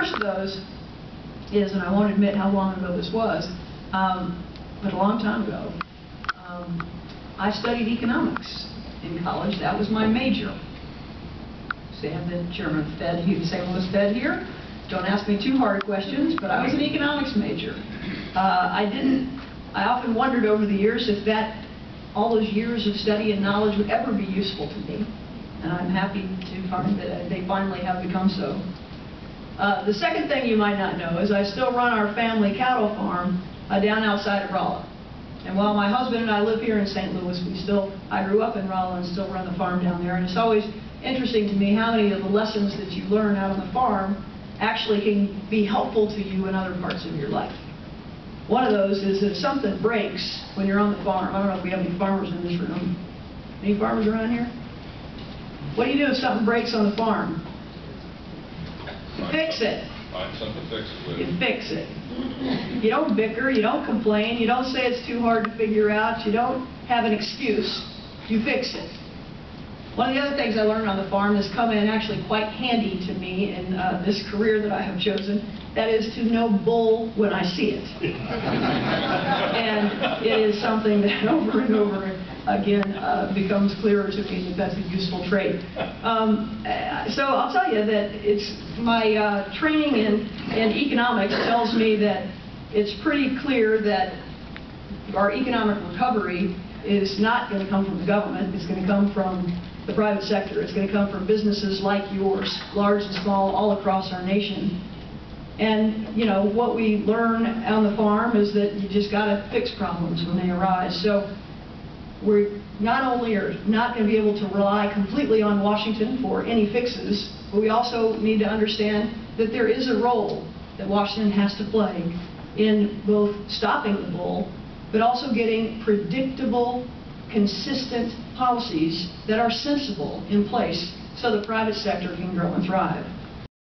first of those is, and I won't admit how long ago this was, but a long time ago, I studied economics in college. That was my major. Sam, the chairman of the Fed, he was saying, was Fed here? Don't ask me too hard questions, but I was an economics major. I often wondered over the years if all those years of study and knowledge would ever be useful to me. And I'm happy to find that they finally have become so. The second thing you might not know is I still run our family cattle farm down outside of Rolla. And while my husband and I live here in St. Louis, I grew up in Rolla and still run the farm down there. And it's always interesting to me how many of the lessons that you learn out on the farm actually can be helpful to you in other parts of your life. One of those is if something breaks when you're on the farm. I don't know if we have any farmers in this room. Any farmers around here? What do you do if something breaks on the farm? You fix it. Find something to fix it with. You fix it. You don't bicker, you don't complain, you don't say it's too hard to figure out, you don't have an excuse, you fix it. One of the other things I learned on the farm has come in actually quite handy to me in this career that I have chosen. That is to know bull when I see it. And it is something that over and over again becomes clearer to me that that's a useful trait. So I'll tell you that it's my training in economics tells me that it's pretty clear that our economic recovery is not going to come from the government. It's going to come from the private sector. It's going to come from businesses like yours, large and small, all across our nation. And, you know, what we learn on the farm is that you just got to fix problems when they arise. So we not only are not going to be able to rely completely on Washington for any fixes, but we also need to understand that there is a role that Washington has to play in both stopping the bull, but also getting predictable, consistent policies that are sensible in place so the private sector can grow and thrive.